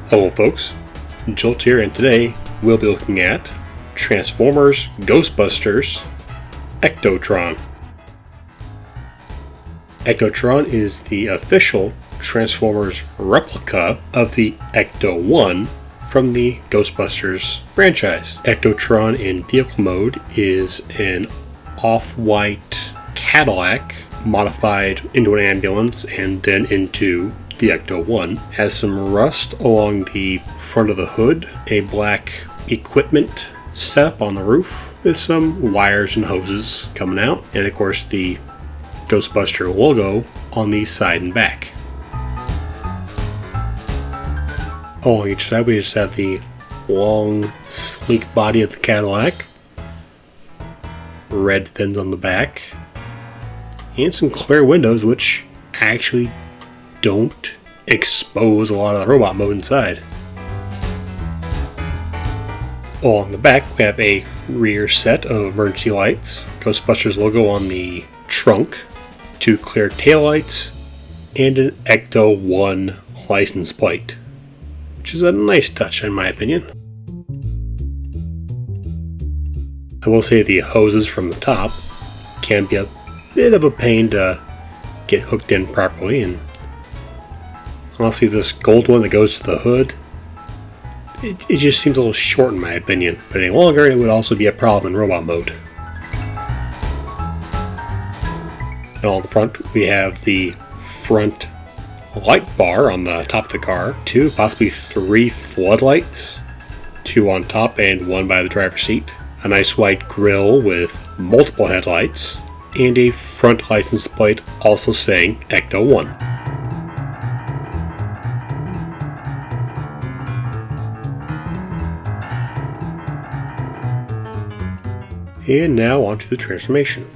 Hello folks, Jolts here, and today we'll be looking at Transfomers Ghostbusters Ectotron. Ectotron is the official Transformers replica of the Ecto-1 from the Ghostbusters franchise. Ectotron in vehicle mode is an off-white Cadillac modified into an ambulance and then into the Ecto-1. Has some rust along the front of the hood, a black equipment setup on the roof with some wires and hoses coming out, and of course the Ghostbuster logo on the side and back. Along each side we just have the long, sleek body of the Cadillac, red fins on the back, and some clear windows which actually don't expose a lot of the robot mode inside. Along the back we have a rear set of emergency lights, Ghostbusters logo on the trunk, two clear taillights, and an Ecto-1 license plate, which is a nice touch in my opinion. I will say the hoses from the top can be a bit of a pain to get hooked in properly, and honestly this gold one that goes to the hood, it just seems a little short in my opinion, but any longer it would also be a problem in robot mode. And on the front we have the front light bar on the top of the car, two, possibly three floodlights, two on top and one by the driver's seat, a nice white grille with multiple headlights, and a front license plate also saying Ecto-1. And now onto the transformation.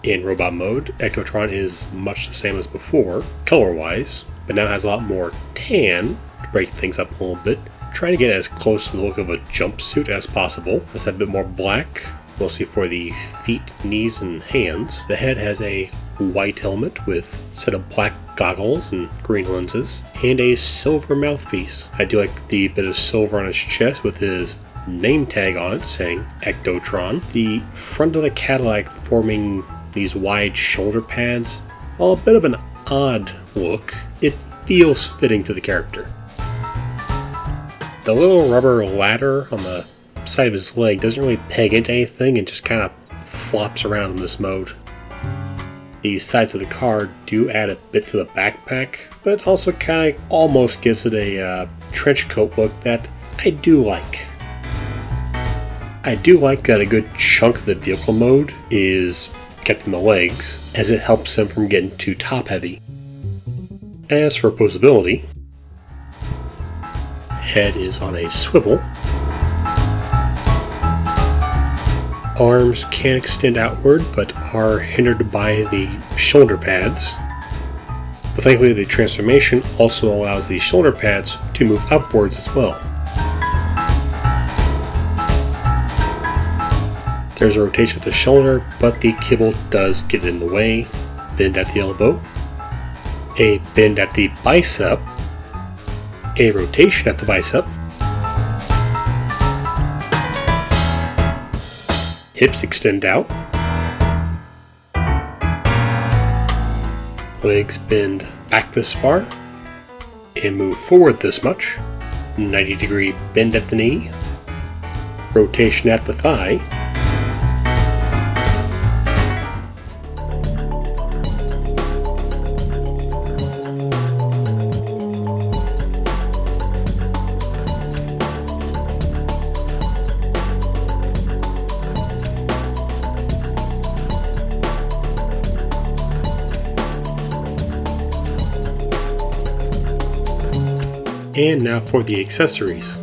In robot mode, Ectotron is much the same as before, color-wise, but now has a lot more tan to break things up a little bit. Trying to get as close to the look of a jumpsuit as possible. Let's have a bit more black, mostly for the feet, knees, and hands. The head has a white helmet with a set of black goggles and green lenses, and a silver mouthpiece. I do like the bit of silver on his chest with his name tag on it saying Ectotron. The front of the Cadillac forming these wide shoulder pads, while a bit of an odd look, it feels fitting to the character. The little rubber ladder on the side of his leg doesn't really peg into anything and just kind of flops around in this mode. The sides of the car do add a bit to the backpack, but also kind of almost gives it a trench coat look that I do like. I do like that a good chunk of the vehicle mode is kept in the legs, as it helps them from getting too top heavy. As for posability, head is on a swivel, arms can extend outward but are hindered by the shoulder pads, but thankfully the transformation also allows the shoulder pads to move upwards as well. There's a rotation at the shoulder, but the kibble does get in the way. Bend at the elbow, a bend at the bicep, a rotation at the bicep, hips extend out, legs bend back this far and move forward this much, 90-degree bend at the knee, rotation at the thigh, And now for the accessories.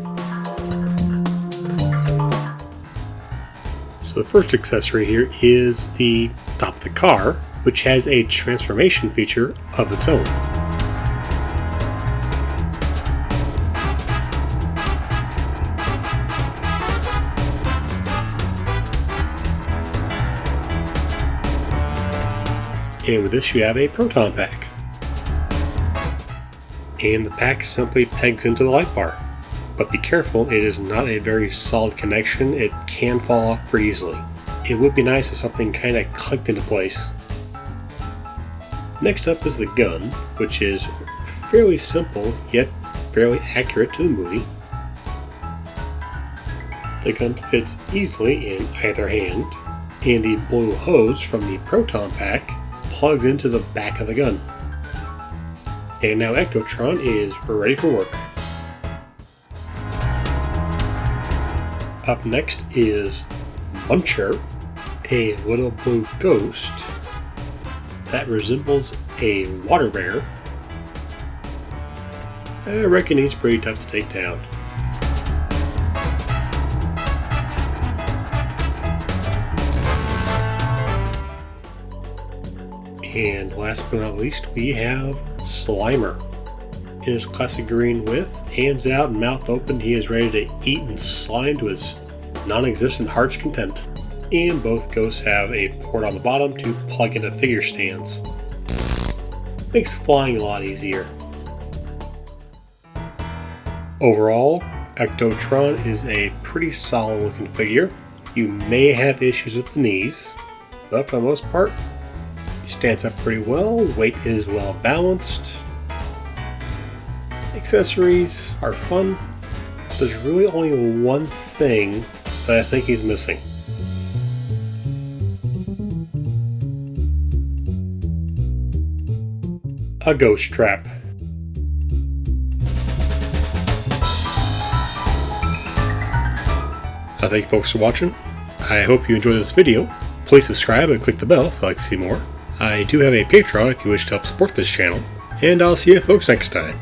So the first accessory here is the top of the car, which has a transformation feature of its own. And with this you have a proton pack. And the pack simply pegs into the light bar. But be careful, it is not a very solid connection, it can fall off pretty easily. It would be nice if something kinda clicked into place. Next up is the gun, which is fairly simple, yet fairly accurate to the movie. The gun fits easily in either hand, and the blue hose from the proton pack plugs into the back of the gun. And now Ectotron is ready for work. Up next is Muncher, a little blue ghost that resembles a water bear. I reckon he's pretty tough to take down. And last but not least, we have Slimer. In his classic green with hands out and mouth open, he is ready to eat and slime to his non-existent heart's content. And both ghosts have a port on the bottom to plug into figure stands. Makes flying a lot easier. Overall, Ectotron is a pretty solid looking figure. You may have issues with the knees, but for the most part, he stands up pretty well, weight is well balanced. Accessories are fun. There's really only one thing that I think he's missing. A ghost trap. I thank you folks for watching. I hope you enjoyed this video. Please subscribe and click the bell if you'd like to see more. I do have a Patreon if you wish to help support this channel. And I'll see you folks next time.